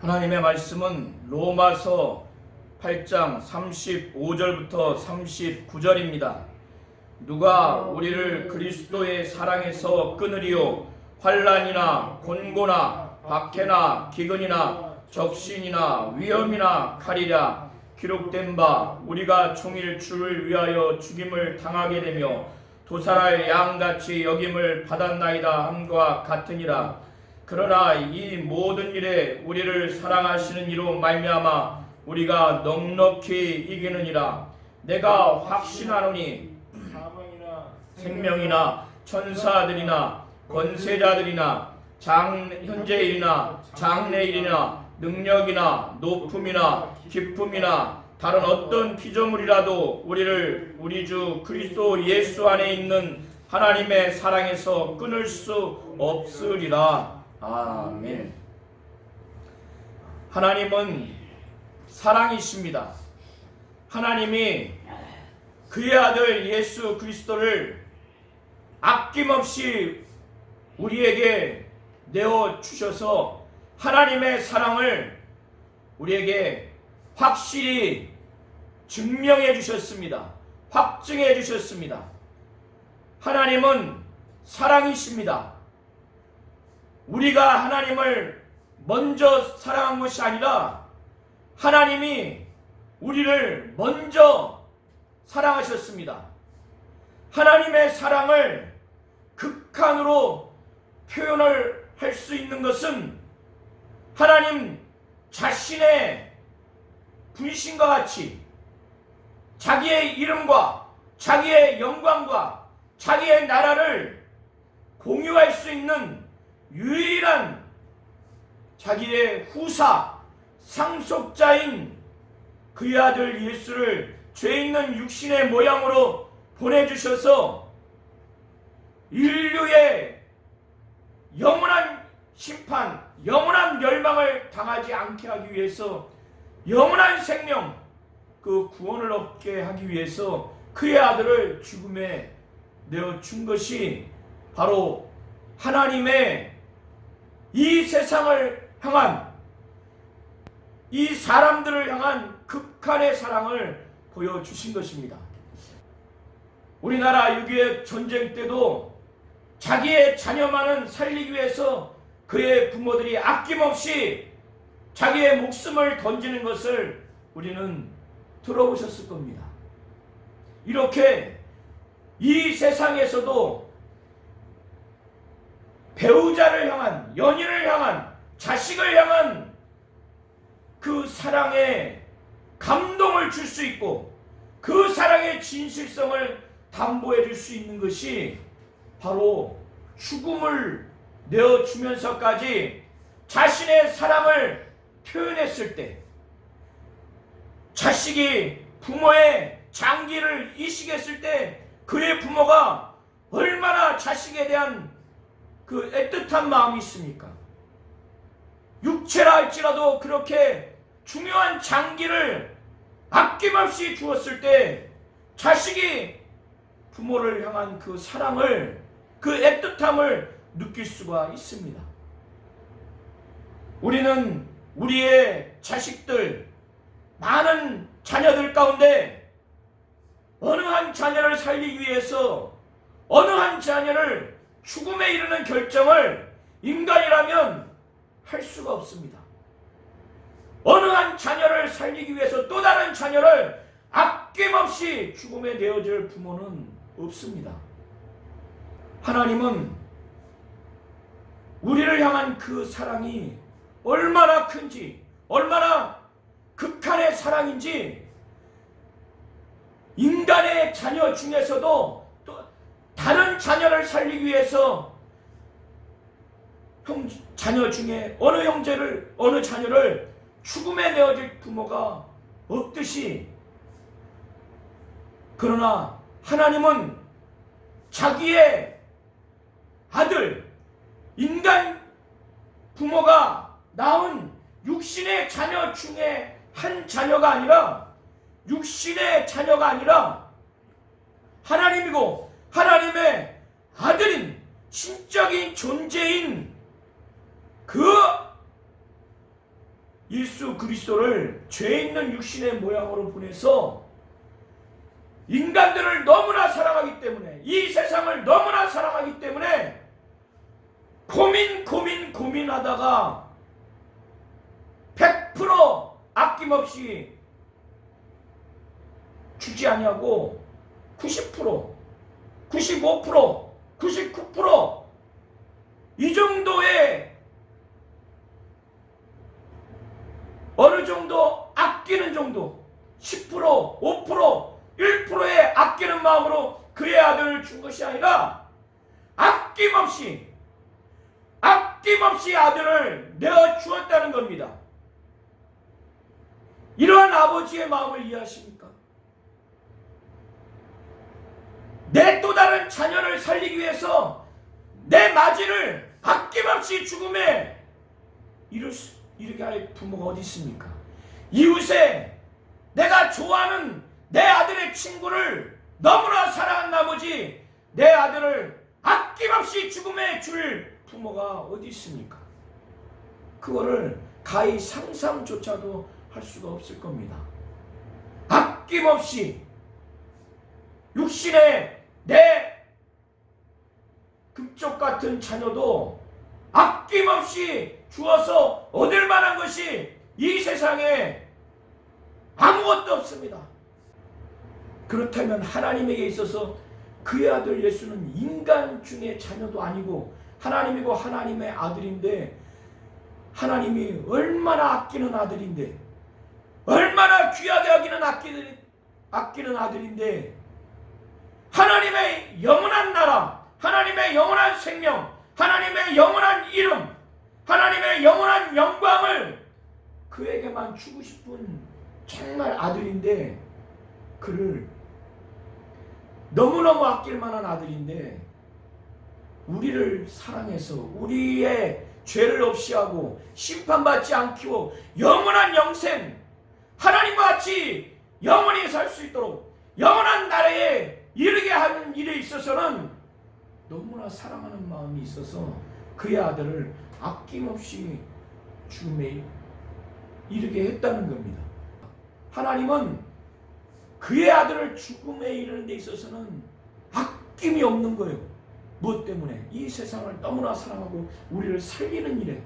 하나님의 말씀은 로마서 8장 35절부터 39절입니다. 누가 우리를 그리스도의 사랑에서 끊으리요? 환난이나 곤고나 박해나 기근이나 적신이나 위험이나 칼이랴. 기록된 바 우리가 종일 주를 위하여 죽임을 당하게 되며 도살할 양같이 여김을 받았나이다 함과 같으니라. 그러나 이 모든 일에 우리를 사랑하시는 이로 말미암아 우리가 넉넉히 이기느니라. 내가 확신하노니 생명이나 천사들이나 권세자들이나 현재일이나 장래일이나 능력이나 높음이나 기쁨이나 다른 어떤 피조물이라도 우리를 우리 주 그리스도 예수 안에 있는 하나님의 사랑에서 끊을 수 없으리라. 아멘. 하나님은 사랑이십니다. 하나님이 그의 아들 예수 그리스도를 아낌없이 우리에게 내어주셔서 하나님의 사랑을 우리에게 확실히 증명해 주셨습니다. 확증해 주셨습니다. 하나님은 사랑이십니다. 우리가 하나님을 먼저 사랑한 것이 아니라 하나님이 우리를 먼저 사랑하셨습니다. 하나님의 사랑을 극한으로 표현을 할 수 있는 것은 하나님 자신의 분신과 같이 자기의 이름과 자기의 영광과 자기의 나라를 공유할 수 있는 유일한 자기의 후사 상속자인 그의 아들 예수를 죄 있는 육신의 모양으로 보내주셔서 인류의 영원한 심판, 영원한 멸망을 당하지 않게 하기 위해서 영원한 생명, 그 구원을 얻게 하기 위해서 그의 아들을 죽음에 내어준 것이 바로 하나님의 이 세상을 향한, 이 사람들을 향한 극한의 사랑을 보여주신 것입니다. 우리나라 6.25 전쟁 때도 자기의 자녀만은 살리기 위해서 그의 부모들이 아낌없이 자기의 목숨을 던지는 것을 우리는 들어보셨을 겁니다. 이렇게 이 세상에서도 배우자를 향한, 연인을 향한, 자식을 향한 그 사랑에 감동을 줄 수 있고 그 사랑의 진실성을 담보해 줄 수 있는 것이 바로 죽음을 내어주면서까지 자신의 사랑을 표현했을 때, 자식이 부모의 장기를 이식했을 때 그의 부모가 얼마나 자식에 대한 그 애틋한 마음이 있습니까? 육체라 할지라도 그렇게 중요한 장기를 아낌없이 주었을 때 자식이 부모를 향한 그 사랑을, 그 애틋함을 느낄 수가 있습니다. 우리는 우리의 자식들, 많은 자녀들 가운데 어느 한 자녀를 살리기 위해서 어느 한 자녀를 죽음에 이르는 결정을 인간이라면 할 수가 없습니다. 어느 한 자녀를 살리기 위해서 또 다른 자녀를 아낌없이 죽음에 내어줄 부모는 없습니다. 하나님은 우리를 향한 그 사랑이 얼마나 큰지, 얼마나 극한의 사랑인지 인간의 자녀 중에서도 또 다른 자녀를 살리기 위해서 자녀 중에 어느 자녀를 죽음에 내어질 부모가 없듯이, 그러나 하나님은 자기의 아들, 인간 부모가 낳은 육신의 자녀 중에 한 자녀가 아니라, 육신의 자녀가 아니라 하나님이고 하나님의 아들인 신적인 존재인 그 예수 그리스도를 죄 있는 육신의 모양으로 보내서 인간들을 너무나 사랑하기 때문에, 이 세상을 너무나 사랑하기 때문에 고민하다가 100% 아낌없이 주지 아니하고 90%, 95%, 99%이 정도의 어느 정도 아끼는 정도, 10%, 5%, 1%의 아끼는 마음으로 그의 아들을 준 것이 아니라 아낌없이 아들을 내어 주었다는 겁니다. 이러한 아버지의 마음을 이해하십니까? 내 또 다른 자녀를 살리기 위해서 내 마지를 아낌없이 죽음에 이르게 할 부모가 어디 있습니까? 이웃에 내가 좋아하는 내 아들의 친구를 너무나 사랑한 나머지 내 아들을 아낌없이 죽음에 줄 부모가 어디 있습니까? 그거를 가히 상상조차도 할 수가 없을 겁니다. 아낌없이 육신의 내 금쪽 같은 자녀도 아낌없이 주어서 얻을 만한 것이 이 세상에 아무것도 없습니다. 그렇다면 하나님에게 있어서 그의 아들 예수는 인간 중에 자녀도 아니고 하나님이고 하나님의 아들인데, 하나님이 얼마나 아끼는 아들인데, 얼마나 귀하게 아끼는 아들인데, 하나님의 영원한 나라, 하나님의 영원한 생명, 하나님의 영원한 이름, 하나님의 영원한 영광을 그에게만 주고 싶은 정말 아들인데, 그를 너무너무 아낄 만한 아들인데 우리를 사랑해서 우리의 죄를 없이 하고 심판받지 않고 영원한 영생, 하나님과 같이 영원히 살 수 있도록 영원한 나라에 이르게 하는 일에 있어서는 너무나 사랑하는 마음이 있어서 그의 아들을 아낌없이 죽음에 이르게 했다는 겁니다. 하나님은 그의 아들을 죽음에 이르는 데 있어서는 아낌이 없는 거예요. 무엇 때문에? 이 세상을 너무나 사랑하고 우리를 살리는 일에,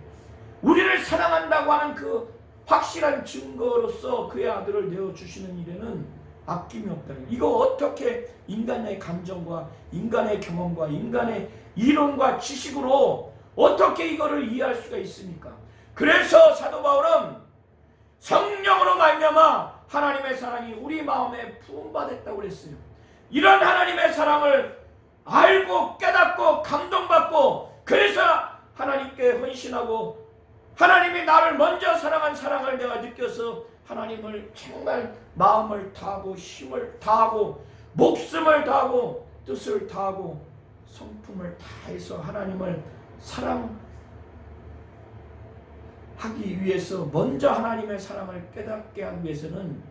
우리를 사랑한다고 하는 그 확실한 증거로서 그의 아들을 내어주시는 일에는 아낌이 없다는, 이거 어떻게 인간의 감정과 인간의 경험과 인간의 이론과 지식으로 어떻게 이거를 이해할 수가 있습니까? 그래서 사도 바울은 성령으로 말미암아 하나님의 사랑이 우리 마음에 부음받았다고 그랬어요. 이런 하나님의 사랑을 알고 깨닫고 감동받고, 그래서 하나님께 헌신하고 하나님이 나를 먼저 사랑한 사랑을 내가 느껴서 하나님을 정말 마음을 다하고 힘을 다하고 목숨을 다하고 뜻을 다하고 성품을 다해서 하나님을 사랑하기 위해서, 먼저 하나님의 사랑을 깨닫게 하기 위해서는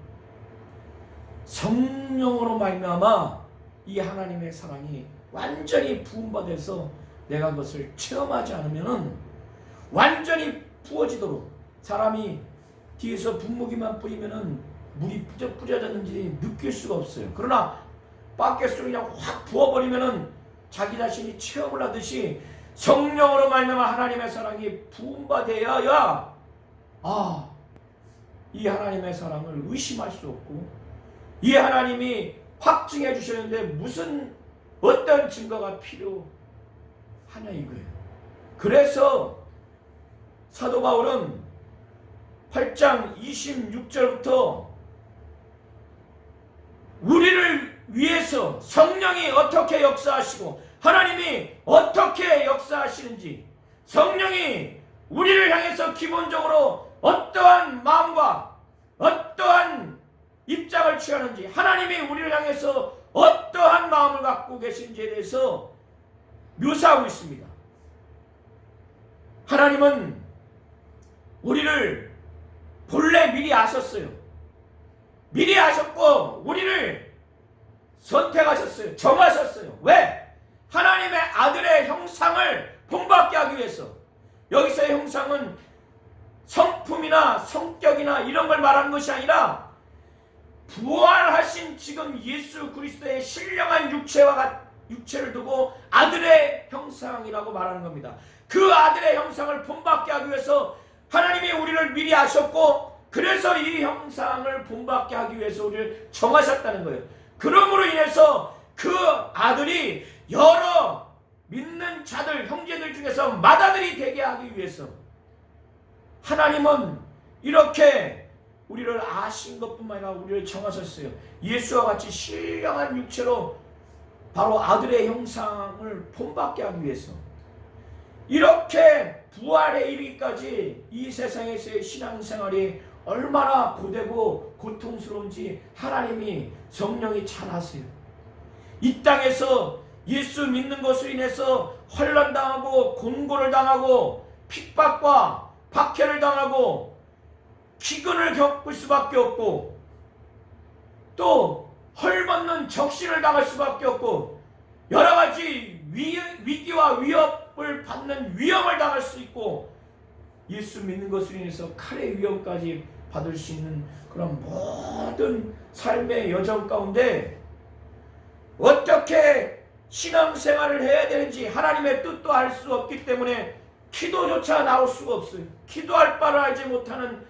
성령으로 말미암아 이 하나님의 사랑이 완전히 부음받아서 내가 그것을 체험하지 않으면 완전히 부어지도록, 사람이 뒤에서 분무기만 뿌리면 물이 뿌려졌는지 느낄 수가 없어요. 그러나 밖에서 그냥 확 부어버리면 자기 자신이 체험을 하듯이 성령으로 말미암아 하나님의 사랑이 부음받아야 이 하나님의 사랑을 의심할 수 없고, 이 하나님이 확증해 주셨는데 무슨 어떤 증거가 필요하냐 이거예요. 그래서 사도 바울은 8장 26절부터 우리를 위해서 성령이 어떻게 역사하시고 하나님이 어떻게 역사하시는지, 성령이 우리를 향해서 기본적으로 어떠한 마음과 어떠한 입장을 취하는지, 하나님이 우리를 향해서 어떠한 마음을 갖고 계신지에 대해서 묘사하고 있습니다. 하나님은 우리를 본래 미리 아셨어요. 미리 아셨고 우리를 선택하셨어요. 정하셨어요. 왜? 하나님의 아들의 형상을 본받게 하기 위해서. 여기서의 형상은 성품, 성품이나 성격이나 이런 걸 말하는 것이 아니라 부활하신 지금 예수 그리스도의 신령한 육체를 두고 아들의 형상이라고 말하는 겁니다. 그 아들의 형상을 본받게 하기 위해서 하나님이 우리를 미리 아셨고, 그래서 이 형상을 본받게 하기 위해서 우리를 정하셨다는 거예요. 그러므로 인해서 그 아들이 여러 믿는 자들, 형제들 중에서 맏아들이 되게 하기 위해서 하나님은 이렇게 우리를 아신 것뿐만 아니라 우리를 정하셨어요. 예수와 같이 신령한 육체로 바로 아들의 형상을 본받게 하기 위해서 이렇게 부활에 이르기까지 이 세상에서의 신앙생활이 얼마나 고되고 고통스러운지 하나님이 성령이 잘 아세요. 이 땅에서 예수 믿는 것으로 인해서 환난당하고 곤고를 당하고 핍박과 박해를 당하고 기근을 겪을 수밖에 없고 또 헐벗는 적신을 당할 수밖에 없고 여러 가지 위기와 위협을 받는 위험을 당할 수 있고 예수 믿는 것으로 인해서 칼의 위험까지 받을 수 있는 그런 모든 삶의 여정 가운데 어떻게 신앙생활을 해야 되는지 하나님의 뜻도 알 수 없기 때문에 기도조차 나올 수가 없어요. 기도할 바를 알지 못하는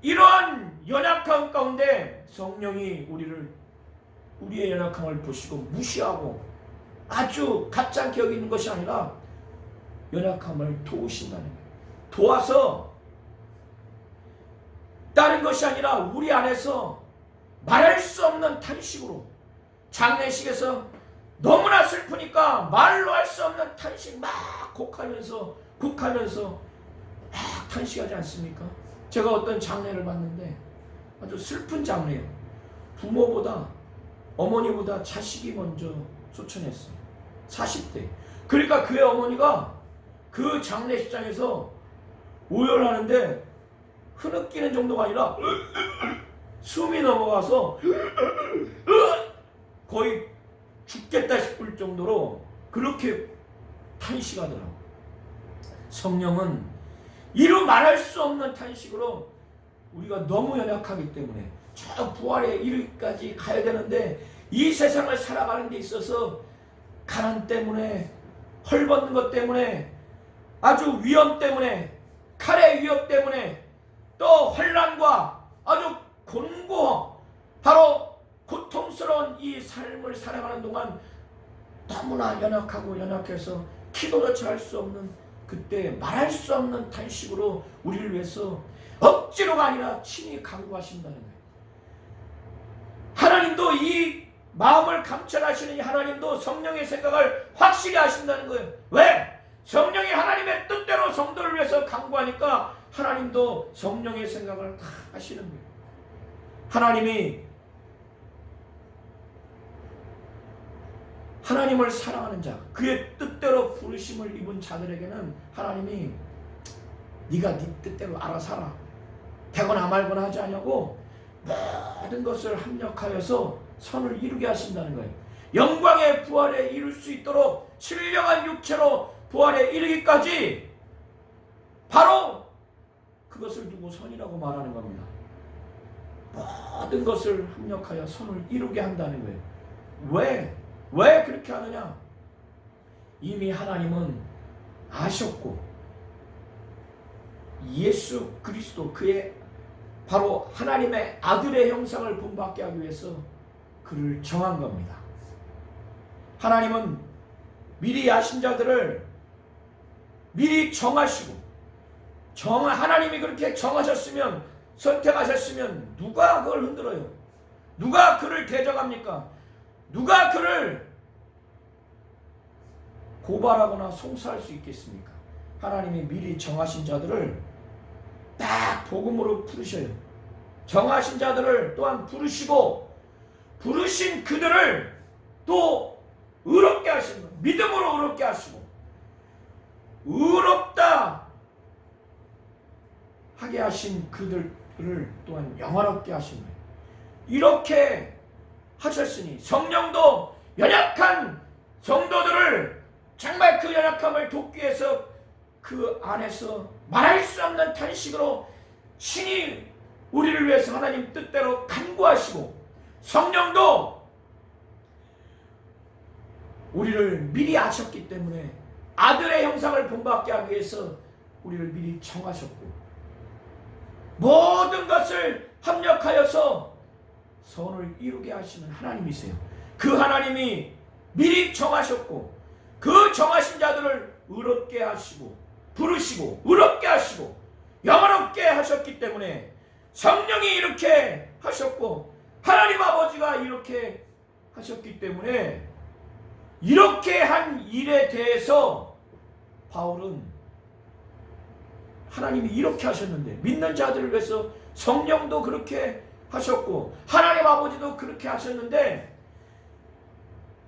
이러한 연약함 가운데 성령이 우리의 연약함을 보시고 무시하고 아주 가짜게 여기는 것이 아니라 연약함을 도우신다는 거예요. 도와서 다른 것이 아니라 우리 안에서 말할 수 없는 탄식으로, 장례식에서 너무나 슬프니까 말로 할 수 없는 탄식 막 곡하면서 막 탄식하지 않습니까? 제가 어떤 장례를 봤는데 아주 슬픈 장례예요. 부모보다 어머니보다 자식이 먼저 소천했어요. 40대. 그러니까 그의 어머니가 그 장례식장에서 오열하는데 흐느끼는 정도가 아니라 숨이 넘어가서 거의 죽겠다 싶을 정도로 그렇게 탄식하더라고요. 성령은 이루 말할 수 없는 탄식으로 우리가 너무 연약하기 때문에 저 부활에 이르기까지 가야 되는데 이 세상을 살아가는 데 있어서 가난 때문에, 헐벗는 것 때문에, 아주 위험 때문에, 칼의 위협 때문에, 또 환난과 아주 곤고 바로 고통스러운 이 삶을 살아가는 동안 너무나 연약해서 기도조차 할 수 없는 그때 말할 수 없는 탄식으로 우리를 위해서 억지로가 아니라 친히 간구하신다는 거예요. 하나님도 이 마음을 감찰하시는 하나님도 성령의 생각을 확실히 하신다는 거예요. 왜? 성령이 하나님의 뜻대로 성도를 위해서 간구하니까 하나님도 성령의 생각을 다 하시는 거예요. 하나님을 사랑하는 자, 그의 뜻대로 부르심을 입은 자들에게는 하나님이 네가 네 뜻대로 알아서 하라, 되거나 말거나 하지 않냐고 모든 것을 합력하여서 선을 이루게 하신다는 거예요. 영광의 부활에 이룰 수 있도록 신령한 육체로 부활에 이르기까지 바로 그것을 두고 선이라고 말하는 겁니다. 모든 것을 합력하여 선을 이루게 한다는 거예요. 왜 그렇게 하느냐? 이미 하나님은 아셨고 예수 그리스도 그의 바로 하나님의 아들의 형상을 본받게 하기 위해서 그를 정한 겁니다. 하나님은 미리 아신 자들을 미리 정하시고 하나님이 그렇게 정하셨으면, 선택하셨으면 누가 그걸 흔들어요? 누가 그를 대적합니까? 누가 그를 고발하거나 송사할 수 있겠습니까? 하나님이 미리 정하신 자들을 딱 복음으로 부르셔요. 정하신 자들을 또한 부르시고 부르신 그들을 또 의롭게 하시는 거예요. 믿음으로 의롭게 하시고 의롭다 하게 하신 그들을 또한 영화롭게 하신 거예요. 이렇게 하셨으니 성령도 연약한 성도들을 정말 그 연약함을 돕기 위해서 그 안에서 말할 수 없는 탄식으로 신이 우리를 위해서 하나님 뜻대로 간구하시고 성령도 우리를 미리 아셨기 때문에 아들의 형상을 본받게 하기 위해서 우리를 미리 정하셨고 모든 것을 합력하여서 선을 이루게 하시는 하나님이세요. 그 하나님이 미리 정하셨고 그 정하신 자들을 의롭게 하시고 부르시고 의롭게 하시고 영원롭게 하셨기 때문에 성령이 이렇게 하셨고 하나님 아버지가 이렇게 하셨기 때문에 이렇게 한 일에 대해서 바울은 하나님이 이렇게 하셨는데 믿는 자들을 위해서 성령도 그렇게 하셨고 하나님 아버지도 그렇게 하셨는데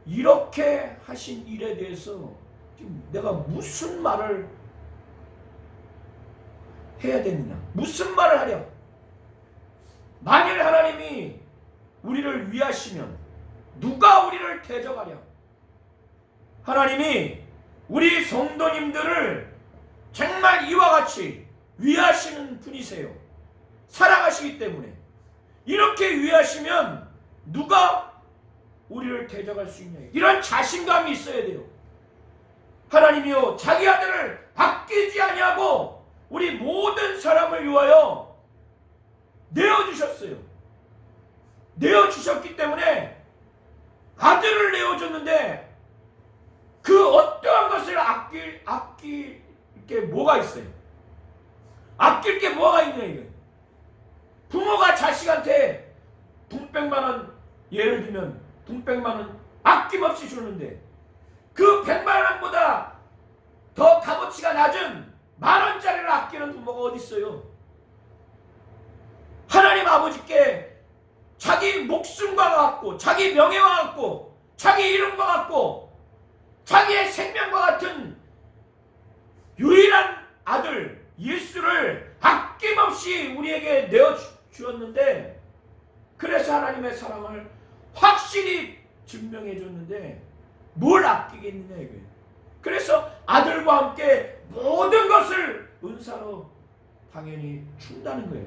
이렇게 하신 일에 대해서 지금 내가 무슨 말을 해야 되느냐, 무슨 말을 하랴. 만일 하나님이 우리를 위하시면 누가 우리를 대적하랴. 하나님이 우리 성도님들을 정말 이와 같이 위하시는 분이세요. 사랑하시기 때문에 이렇게 위하시면 누가 우리를 대적할 수 있냐, 이런 자신감이 있어야 돼요. 하나님이요 자기 아들을 아끼지 아니하고 우리 모든 사람을 위하여 내어주셨어요. 내어주셨기 때문에 아들을 내어줬는데 그 어떠한 것을 아낄 게 뭐가 있어요? 아낄 게 뭐가 있냐 이거. 부모가 자식한테 돈 100만 원, 예를 들면 돈 100만 원 아낌없이 주는데 그 100만 원보다 더 값어치가 낮은 10,000원짜리를 아끼는 부모가 어디 있어요? 하나님 아버지께 자기 목숨과 같고 자기 명예와 같고 자기 이름과 같고 자기의 생명과 같은 유일한 아들 예수를 아낌없이 우리에게 내어주었는데 그래서 하나님의 사랑을 확실히 증명해 줬는데 뭘 아끼겠느냐 이거예요. 그래서 아들과 함께 모든 것을 은사로 당연히 준다는 거예요.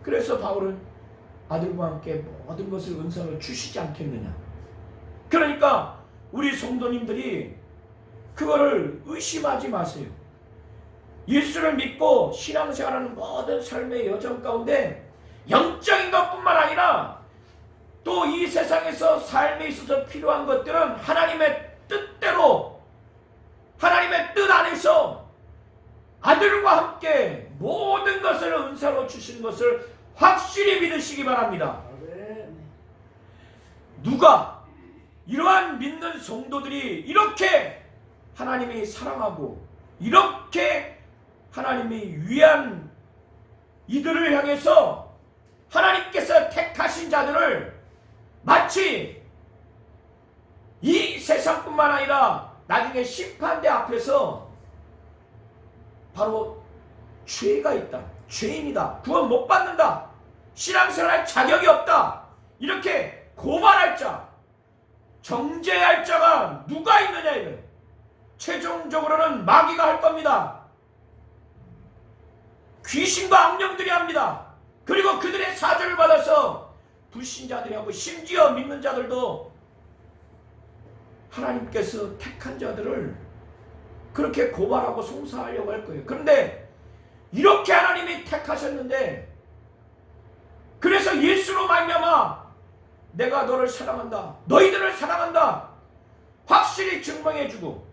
그래서 바울은 아들과 함께 모든 것을 은사로 주시지 않겠느냐. 그러니까 우리 성도님들이 그거를 의심하지 마세요. 예수를 믿고 신앙생활하는 모든 삶의 여정 가운데 영적인 것뿐만 아니라 또 이 세상에서 삶에 있어서 필요한 것들은 하나님의 뜻대로 하나님의 뜻 안에서 아들과 함께 모든 것을 은사로 주시는 것을 확실히 믿으시기 바랍니다. 누가 이러한 믿는 성도들이 이렇게 하나님이 사랑하고 이렇게 하나님이 위한 이들을 향해서 하나님께서 택하신 자들을 마치 이 세상뿐만 아니라 나중에 심판대 앞에서 바로 죄가 있다, 죄인이다, 구원 못 받는다, 신앙생활할 자격이 없다 이렇게 고발할 자, 정죄할 자가 누가 있느냐 이거예요. 최종적으로는 마귀가 할 겁니다. 귀신과 악령들이 합니다. 그리고 그들의 사죄를 받아서 불신자들이 하고 심지어 믿는 자들도 하나님께서 택한 자들을 그렇게 고발하고 송사하려고 할 거예요. 그런데 이렇게 하나님이 택하셨는데 그래서 예수로 말미암아 내가 너를 사랑한다, 너희들을 사랑한다 확실히 증명해주고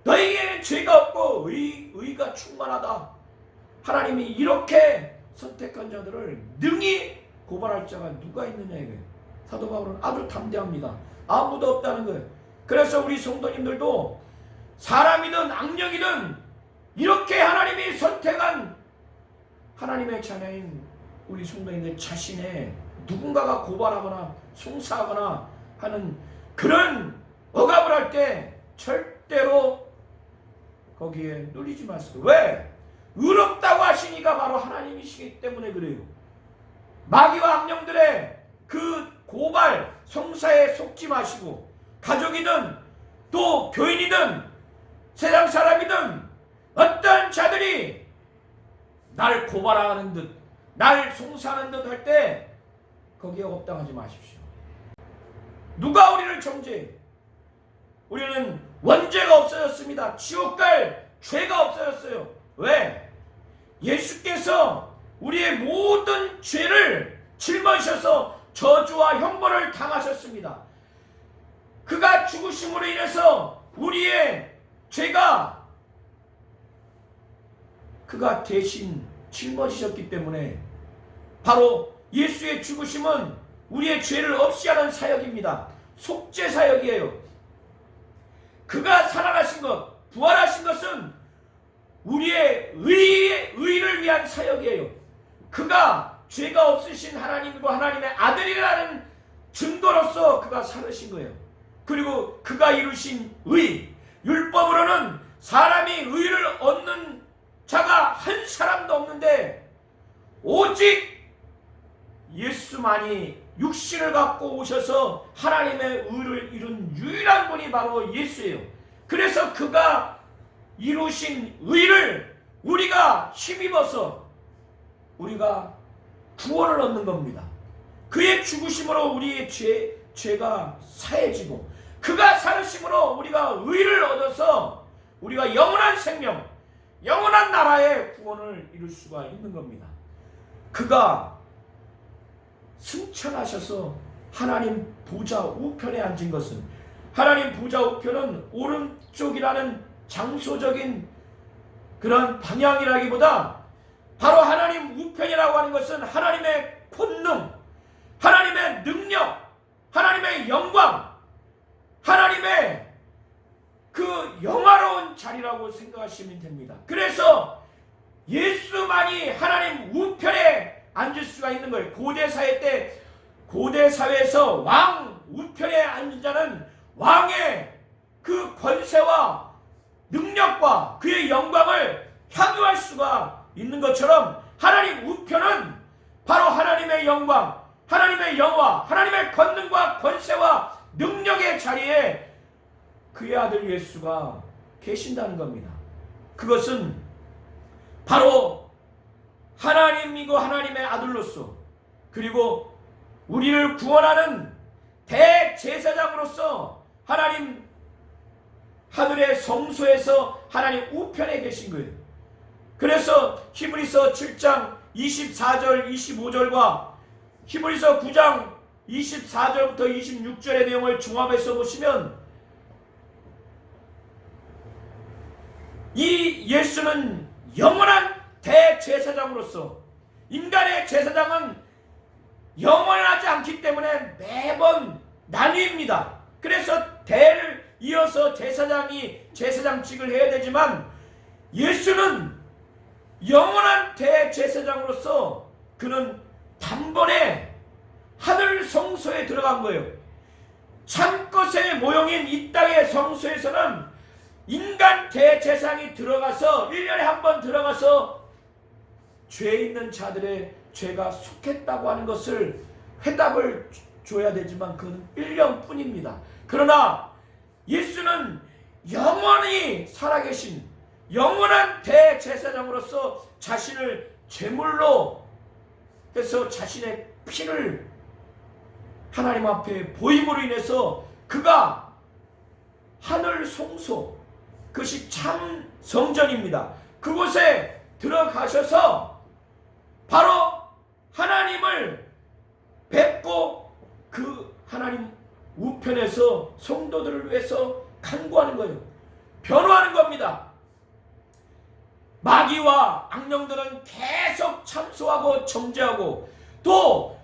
너희에게는 죄가 없고 의가 충만하다. 하나님이 이렇게 선택한 자들을 능히 고발할 자가 누가 있느냐 이거예요. 사도 바울은 아주 담대합니다. 아무도 없다는 거예요. 그래서 우리 성도님들도 사람이든 악령이든 이렇게 하나님이 선택한 하나님의 자녀인 우리 성도님들 자신의 누군가가 고발하거나 송사하거나 하는 그런 억압을 할 때 절대로 거기에 눌리지 마세요. 왜? 의롭다고 하시니까 바로 하나님이시기 때문에 그래요. 마귀와 악령들의 그 고발, 송사에 속지 마시고 가족이든 또 교인이든 세상 사람이든 어떤 자들이 날 고발하는 듯 날 송사하는 듯 할 때 거기에 업당하지 마십시오. 누가 우리를 정죄해? 우리는 원죄가 없어졌습니다. 지옥 갈 죄가 없어졌어요. 왜? 예수께서 우리의 모든 죄를 짊어지셔서 저주와 형벌을 당하셨습니다. 그가 죽으심으로 인해서 우리의 죄가 그가 대신 짊어지셨기 때문에 바로 예수의 죽으심은 우리의 죄를 없이 하는 사역입니다. 속죄 사역이에요. 그가 살아나신 것, 부활하신 것은 우리의 의를 위한 사역이에요. 그가 죄가 없으신 하나님이고 하나님의 아들이라는 증거로서 그가 살으신 거예요. 그리고 그가 이루신 의, 율법으로는 사람이 의를 얻는 자가 한 사람도 없는데 오직 예수만이 육신을 갖고 오셔서 하나님의 의를 이룬 유일한 분이 바로 예수예요. 그래서 그가 이루신 의를 우리가 힘입어서 우리가 구원을 얻는 겁니다. 그의 죽으심으로 우리의 죄가 사해지고 그가 살으심으로 우리가 의를 얻어서 우리가 영원한 생명, 영원한 나라의 구원을 이룰 수가 있는 겁니다. 그가 승천하셔서 하나님 보좌 우편에 앉은 것은, 하나님 보좌 우편은 오른쪽이라는 장소적인 그런 방향이라기보다 바로 하나님 우편이라고 하는 것은 하나님의 권능, 하나님의 능력, 하나님의 영광, 하나님의 그 영화로운 자리라고 생각하시면 됩니다. 그래서 예수만이 하나님 우편에 앉을 수가 있는 거예요. 고대사회 때, 고대사회에서 왕 우편에 앉은 자는 왕의 그 권세와 능력과 그의 영광을 향유할 수가 있는 것처럼 하나님 우편은 바로 하나님의 영광, 하나님의 영화, 하나님의 권능과 권세와 능력의 자리에 그의 아들 예수가 계신다는 겁니다. 그것은 바로 하나님이고 하나님의 아들로서, 그리고 우리를 구원하는 대제사장으로서 하나님 하늘의 성소에서 하나님 우편에 계신 거예요. 그래서 히브리서 7장 24절 25절과 히브리서 9장 24절부터 26절의 내용을 종합해서 보시면 이 예수는 영원한 대제사장으로서, 인간의 제사장은 영원하지 않기 때문에 매번 나뉩니다. 그래서 대를 이어서 제사장이 제사장직을 해야 되지만 예수는 영원한 대제사장으로서 그는 단번에 하늘 성소에 들어간 거예요. 참것의 모형인 이 땅의 성소에서는 인간 대제사장이 들어가서 1년에 한 번 들어가서 죄 있는 자들의 죄가 속했다고 하는 것을 회답을 줘야 되지만 그건 1년 뿐입니다. 그러나 예수는 영원히 살아계신 영원한 대제사장으로서 자신을 제물로 해서 자신의 피를 하나님 앞에 보임으로 인해서 그가 하늘 성소, 그것이 참 성전입니다. 그곳에 들어가셔서 바로 하나님을 뵙고 그 하나님 우편에서 성도들을 위해서 간구하는 거예요. 변호하는 겁니다. 마귀와 악령들은 계속 참소하고 정죄하고 또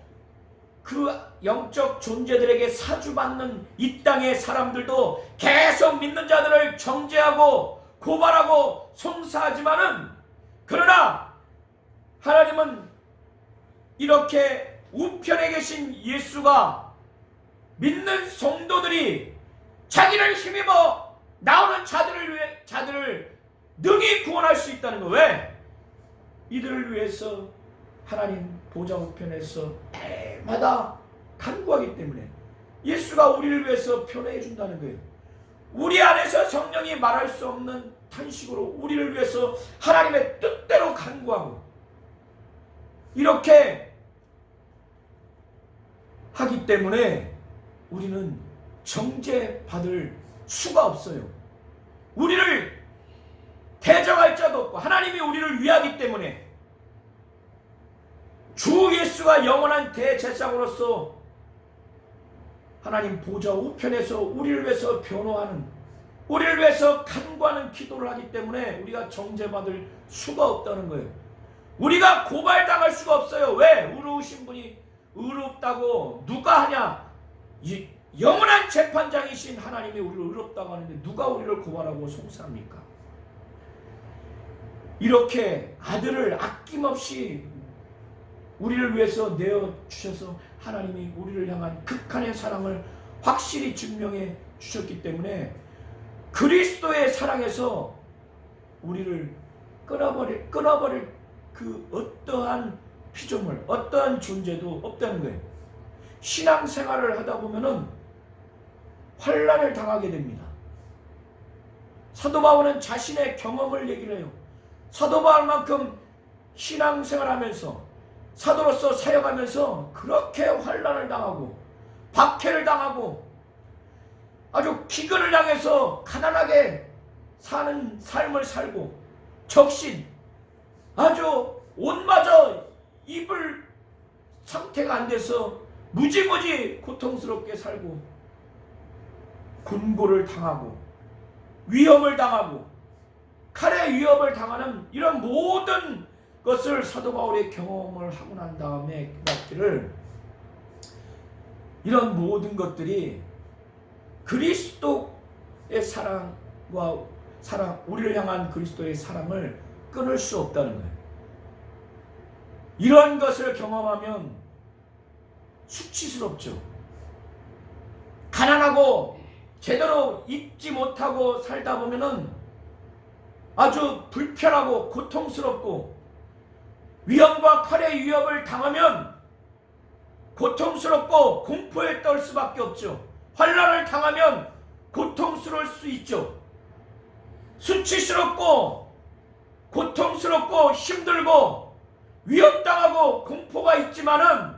그 영적 존재들에게 사주받는 이 땅의 사람들도 계속 믿는 자들을 정죄하고 고발하고 송사하지만은, 그러나 하나님은 이렇게 우편에 계신 예수가 믿는 성도들이 자기를 힘입어 나오는 자들을 능히 구원할 수 있다는 거. 왜? 이들을 위해서 하나님 보좌 우편에서 때마다 간구하기 때문에 예수가 우리를 위해서 편애해 준다는 거예요. 우리 안에서 성령이 말할 수 없는 탄식으로 우리를 위해서 하나님의 뜻대로 간구하고, 이렇게 하기 때문에 우리는 정죄받을 수가 없어요. 우리를 대적할 자도 없고 하나님이 우리를 위하기 때문에 주 예수가 영원한 대제사장으로서 하나님 보좌 우편에서 우리를 위해서 변호하는, 우리를 위해서 간구하는 기도를 하기 때문에 우리가 정죄받을 수가 없다는 거예요. 우리가 고발당할 수가 없어요. 왜? 의로우신 분이 의롭다고 누가 하냐? 이 영원한 재판장이신 하나님이 우리를 의롭다고 하는데 누가 우리를 고발하고 송사합니까? 이렇게 아들을 아낌없이 우리를 위해서 내어주셔서 하나님이 우리를 향한 극한의 사랑을 확실히 증명해 주셨기 때문에 그리스도의 사랑에서 우리를 끊어버릴 그 어떠한 피조물, 어떠한 존재도 없다는 거예요. 신앙생활을 하다 보면은 환난을 당하게 됩니다. 사도 바울은 자신의 경험을 얘기를 해요. 사도 바울만큼 신앙생활하면서 사도로서 사역하면서 그렇게 환난을 당하고 박해를 당하고 아주 기근을 당해서 가난하게 사는 삶을 살고 적신 아주 옷마저 입을 상태가 안 돼서 무지무지 고통스럽게 살고 곤고를 당하고 위험을 당하고 칼의 위협을 당하는 이런 모든 것을 사도 바울의 경험을 하고 난 다음에 깨닫기를 이런 모든 것들이 그리스도의 사랑과 우리를 향한 그리스도의 사랑을 끊을 수 없다는 거예요. 이런 것을 경험하면 수치스럽죠. 가난하고 제대로 입지 못하고 살다 보면은 아주 불편하고 고통스럽고 위험과 칼의 위협을 당하면 고통스럽고 공포에 떨 수밖에 없죠. 환난을 당하면 고통스러울 수 있죠. 수치스럽고 고통스럽고 힘들고 위협당하고 공포가 있지만은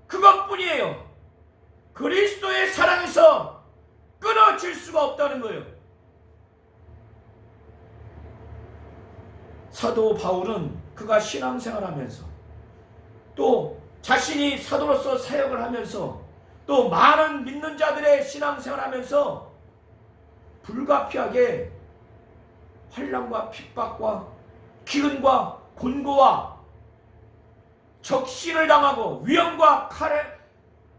그것뿐이에요. 그리스도의 사랑에서 끊어질 수가 없다는 거예요. 사도 바울은 그가 신앙생활하면서 또 자신이 사도로서 사역을 하면서 또 많은 믿는 자들의 신앙생활하면서 불가피하게 환난과 핍박과 기근과 곤고와 적신을 당하고 위험과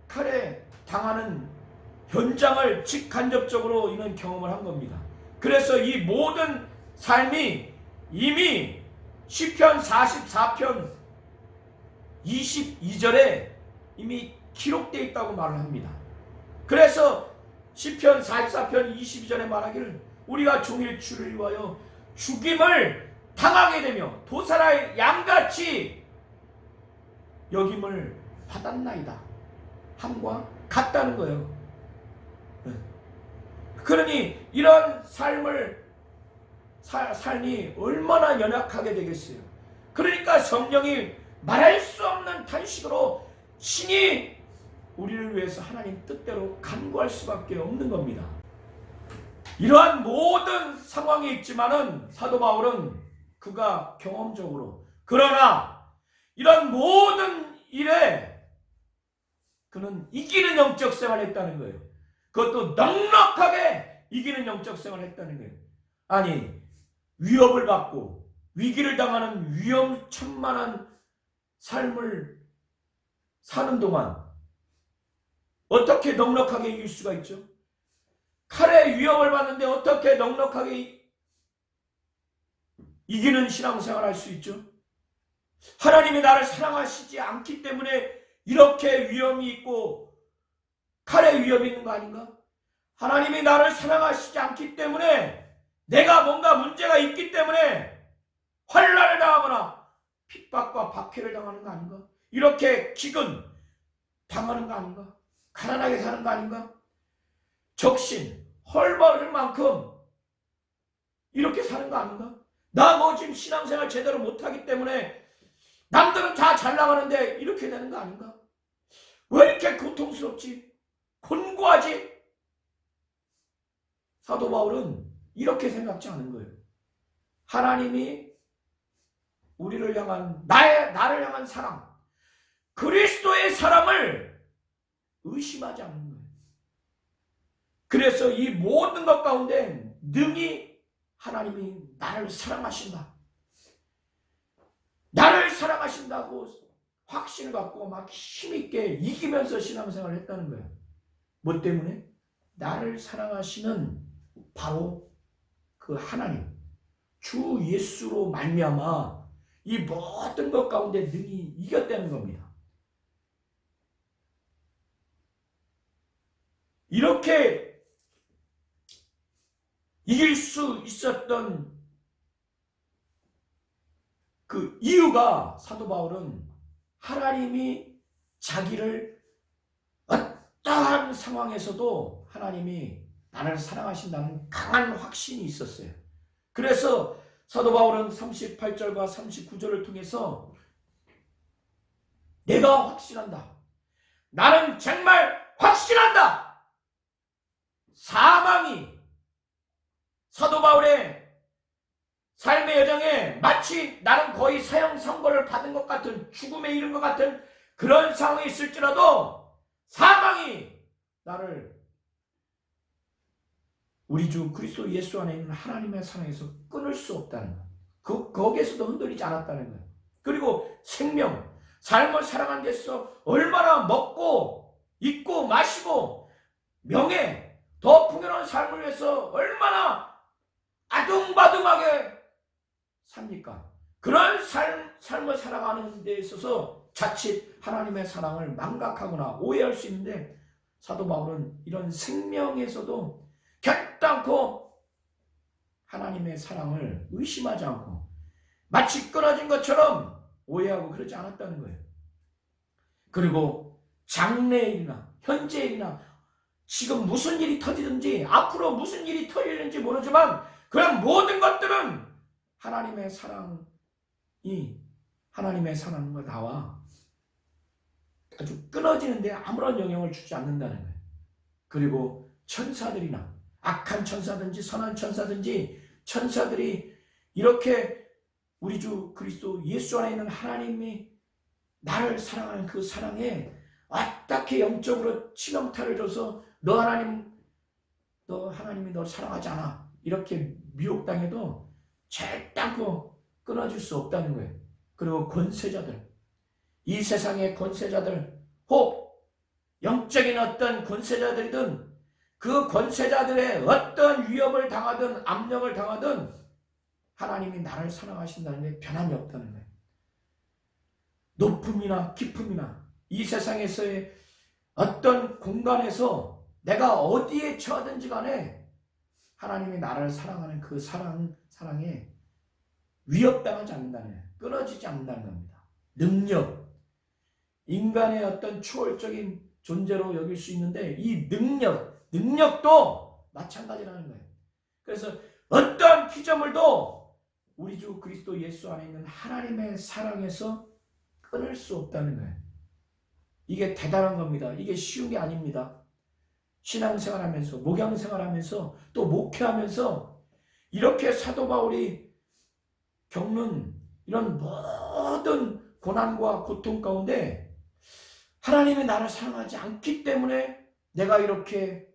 칼에 당하는 현장을 직간접적으로 이는 경험을 한 겁니다. 그래서 이 모든 삶이 이미 시편 44편 22절에 이미 기록되어 있다고 말을 합니다. 그래서 시편 44편 22절에 말하기를 우리가 종일 주를 위하여 죽임을 당하게 되며 도살할 양같이 여김을 받았나이다 함과 같다는 거예요. 그러니 이런 삶이 얼마나 연약하게 되겠어요. 그러니까 성령이 말할 수 없는 탄식으로 신이 우리를 위해서 하나님 뜻대로 간구할 수밖에 없는 겁니다. 이러한 모든 상황이 있지만은 사도 바울은 그가 경험적으로 그러나 이런 모든 일에 그는 이기는 영적 생활을 했다는 거예요. 그것도 넉넉하게 이기는 영적 생활을 했다는 거예요. 아니 위협을 받고 위기를 당하는 위험천만한 삶을 사는 동안 어떻게 넉넉하게 이길 수가 있죠? 칼의 위협을 받는데 어떻게 넉넉하게 이기는 신앙생활을 할 수 있죠? 하나님이 나를 사랑하시지 않기 때문에 이렇게 위험이 있고 칼의 위협이 있는 거 아닌가? 하나님이 나를 사랑하시지 않기 때문에 내가 뭔가 문제가 있기 때문에 환난을 당하거나 핍박과 박해를 당하는 거 아닌가? 이렇게 기근 당하는 거 아닌가? 가난하게 사는 거 아닌가? 적신, 헐벗을 만큼 이렇게 사는 거 아닌가? 나 뭐 지금 신앙생활 제대로 못하기 때문에 남들은 다 잘 나가는데 이렇게 되는 거 아닌가? 왜 이렇게 고통스럽지? 곤고하지? 사도 바울은 이렇게 생각지 않은 거예요. 하나님이 우리를 향한 나를 향한 사랑, 그리스도의 사랑을 의심하지 않는 거예요. 그래서 이 모든 것 가운데 능히 하나님이 나를 사랑하신다, 나를 사랑하신다고 확신을 갖고 막 힘있게 이기면서 신앙생활을 했다는 거예요. 뭐 때문에? 나를 사랑하시는 바로 그 하나님, 주 예수로 말미암아 이 모든 것 가운데 능히 이겼다는 겁니다. 이렇게 이길 수 있었던 그 이유가, 사도 바울은 하나님이 자기를 어떠한 상황에서도 하나님이 나를 사랑하신다는 강한 확신이 있었어요. 그래서 사도 바울은 38절과 39절을 통해서 내가 확신한다, 나는 정말 확신한다, 사망이 사도 바울의 삶의 여정에 마치 나는 거의 사형 선고를 받은 것 같은, 죽음에 이른 것 같은 그런 상황이 있을지라도 사망이 나를 우리 주 그리스도 예수 안에 있는 하나님의 사랑에서 끊을 수 없다는 것, 거기에서도 흔들리지 않았다는 것. 그리고 생명, 삶을 살아가는 데서 얼마나 먹고 입고 마시고 명예, 더 풍요로운 삶을 위해서 얼마나 아둥바둥하게 삽니까? 그런 삶을 살아가는 데 있어서 자칫 하나님의 사랑을 망각하거나 오해할 수 있는데, 사도 바울은 이런 생명에서도 결단코 하나님의 사랑을 의심하지 않고 마치 끊어진 것처럼 오해하고 그러지 않았다는 거예요. 그리고 장래일이나 현재일이나 지금 무슨 일이 터지든지 앞으로 무슨 일이 터질는지 모르지만 그런 모든 것들은 하나님의 사랑과 나와 아주 끊어지는데 아무런 영향을 주지 않는다는 거예요. 그리고 천사들이나 악한 천사든지 선한 천사든지, 천사들이 이렇게 우리 주 그리스도 예수 안에 있는 하나님이 나를 사랑하는 그 사랑에 어떻게 영적으로 치명타를 줘서 너 하나님이 널 사랑하지 않아, 이렇게 미혹당해도 절단코 끊어질 수 없다는 거예요. 그리고 권세자들, 이 세상의 권세자들, 혹 영적인 어떤 권세자들이든 그 권세자들의 어떤 위협을 당하든 압력을 당하든 하나님이 나를 사랑하신다는 게 변함이 없다는 거예요. 높음이나 깊음이나 이 세상에서의 어떤 공간에서 내가 어디에 처하든지 간에 하나님이 나를 사랑하는 그 사랑에 위협당하지 않는다는 거예요. 끊어지지 않는다는 겁니다. 능력, 인간의 어떤 초월적인 존재로 여길 수 있는데 이 능력도 마찬가지라는 거예요. 그래서 어떠한 피조물도 우리 주 그리스도 예수 안에 있는 하나님의 사랑에서 끊을 수 없다는 거예요. 이게 대단한 겁니다. 이게 쉬운 게 아닙니다. 신앙생활하면서, 목양생활하면서, 또 목회하면서 이렇게 사도 바울이 겪는 이런 모든 고난과 고통 가운데 하나님이 나를 사랑하지 않기 때문에 내가 이렇게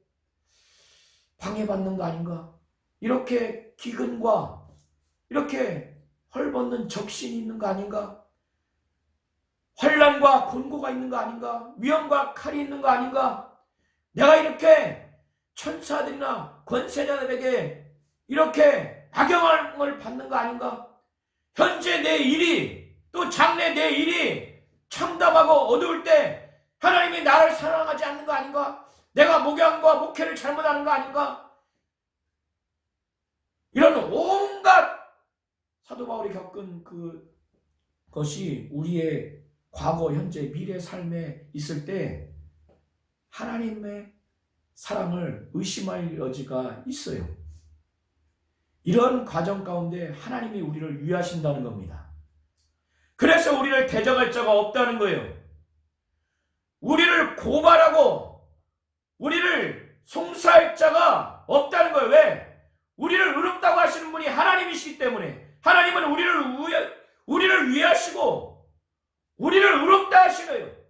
방해받는 거 아닌가? 이렇게 기근과 이렇게 헐벗는 적신이 있는 거 아닌가? 환난과 곤고가 있는 거 아닌가? 위험과 칼이 있는 거 아닌가? 내가 이렇게 천사들이나 권세자들에게 이렇게 악영을 받는 거 아닌가? 현재 내 일이, 또 장래 내 일이 참담하고 어두울 때 하나님이 나를 사랑하지 않는 거 아닌가? 내가 목양과 목회를 잘못하는 거 아닌가? 이런 온갖 사도 바울이 겪은 그것이 우리의 과거, 현재, 미래 삶에 있을 때 하나님의 사랑을 의심할 여지가 있어요. 이런 과정 가운데 하나님이 우리를 위하신다는 겁니다. 그래서 우리를 우리를 대적할 자가 없다는 거예요. 우리를 고발하고 우리를 송사할 자가 없다는 거예요. 왜? 우리를 의롭다고 하시는 분이 하나님이시기 때문에. 하나님은 우리를 위하시고 우리를 의롭다 하시네요.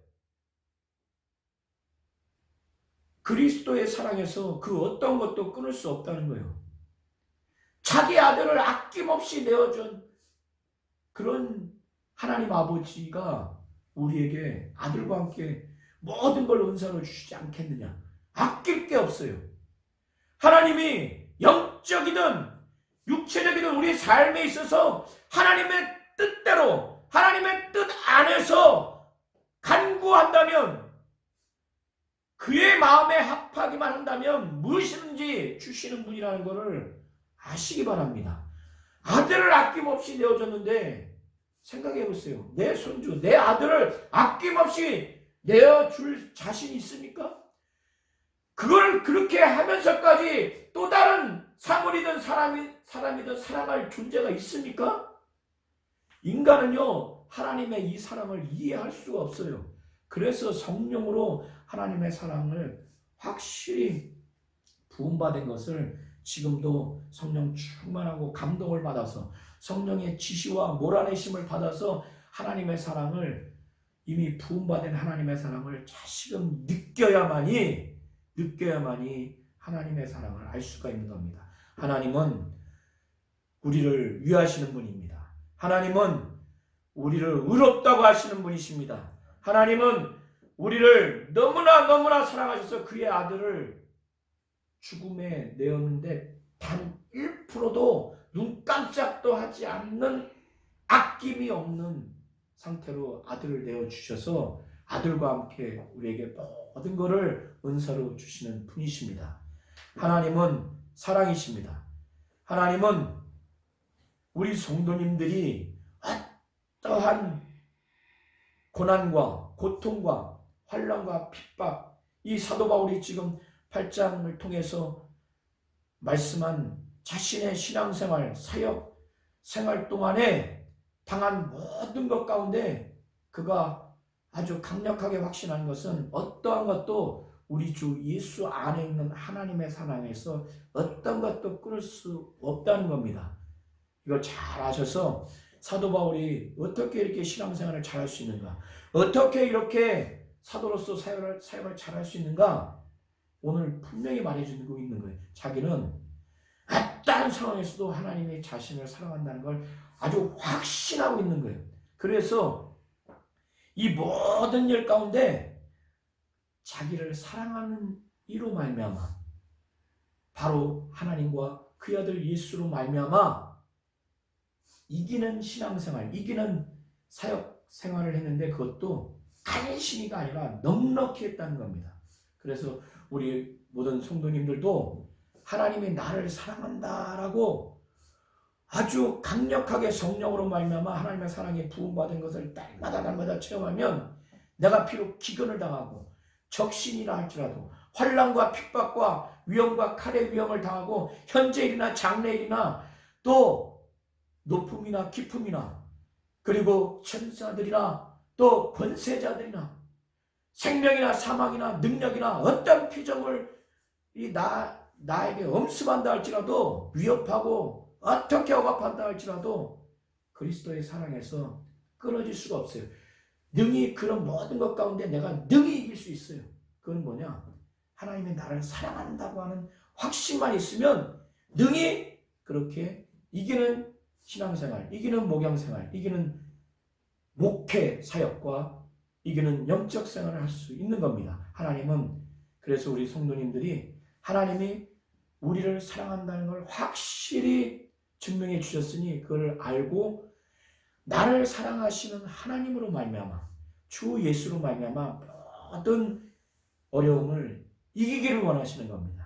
그리스도의 사랑에서 그 어떤 것도 끊을 수 없다는 거예요. 자기 아들을 아낌없이 내어준 그런 하나님 아버지가 우리에게 아들과 함께 모든 걸 은사로 주시지 않겠느냐. 아낄 게 없어요. 하나님이 영적이든 육체적이든 우리 삶에 있어서 하나님의 뜻대로 하나님의 뜻 안에서 간구한다면, 그의 마음에 합하기만 한다면 무엇이든지 주시는 분이라는 것을 아시기 바랍니다. 아들을 아낌없이 내어줬는데 생각해 보세요. 내 손주, 내 아들을 아낌없이 내어줄 자신이 있습니까? 그걸 그렇게 하면서까지 또 다른 사물이든 사람이든 사랑할 존재가 있습니까? 인간은요, 하나님의 이 사랑을 이해할 수가 없어요. 그래서 성령으로 하나님의 사랑을 확실히 부음받은 것을 지금도 성령 충만하고 감동을 받아서 성령의 지시와 몰아내심을 받아서 하나님의 사랑을, 이미 부음받은 하나님의 사랑을 다시금 느껴야만이 하나님의 사랑을 알 수가 있는 겁니다. 하나님은 우리를 위하시는 분입니다. 하나님은 우리를 의롭다고 하시는 분이십니다. 하나님은 우리를 너무나 사랑하셔서 그의 아들을 죽음에 내었는데 단 1%도 눈 깜짝도 하지 않는 아낌이 없는 상태로 아들을 내어주셔서 아들과 함께 우리에게 모든 것을 은사로 주시는 분이십니다. 하나님은 사랑이십니다. 하나님은 우리 성도님들이 어떠한 고난과 고통과 환난과 핍박, 이 사도 바울이 지금 8장을 통해서 말씀한 자신의 신앙생활, 사역 생활 동안에 당한 모든 것 가운데 그가 아주 강력하게 확신한 것은 어떠한 것도 우리 주 예수 안에 있는 하나님의 사랑에서 어떤 것도 끊을 수 없다는 겁니다. 이걸 잘 아셔서 사도 바울이 어떻게 이렇게 신앙생활을 잘할 수 있는가, 어떻게 이렇게 사도로서 사역을 잘할 수 있는가, 오늘 분명히 말해주고 있는 거예요. 자기는 어떠한 상황에서도 하나님의 자신을 사랑한다는 걸 아주 확신하고 있는 거예요. 그래서 이 모든 일 가운데 자기를 사랑하는 이로 말미암아, 바로 하나님과 그 아들 예수로 말미암아 이기는 신앙생활, 이기는 사역 생활을 했는데 그것도 간신히가 아니라 넉넉히 했다는 겁니다. 그래서 우리 모든 성도님들도 하나님이 나를 사랑한다라고 아주 강력하게 성령으로 말미암아 하나님의 사랑에 부음받은 것을 날마다 체험하면, 내가 비록 기근을 당하고 적신이라 할지라도 환난과 핍박과 위험과 칼의 위험을 당하고 현재일이나 장래일이나 또 높음이나 깊음이나 그리고 천사들이나 또 권세자들이나 생명이나 사망이나 능력이나 어떤 피조물이 나에게 엄습한다 할지라도, 위협하고 어떻게 억압한다 할지라도 그리스도의 사랑에서 끊어질 수가 없어요. 능히 그런 모든 것 가운데 내가 능히 이길 수 있어요. 그건 뭐냐? 하나님이 나를 사랑한다고 하는 확신만 있으면 능히 그렇게 이기는 신앙생활, 이기는 목양생활, 이기는 목회 사역과 이기는 영적 생활을 할 수 있는 겁니다. 하나님은 그래서 우리 성도님들이 하나님이 우리를 사랑한다는 걸 확실히 증명해 주셨으니 그걸 알고 나를 사랑하시는 하나님으로 말미암아, 주 예수로 말미암아 모든 어려움을 이기기를 원하시는 겁니다.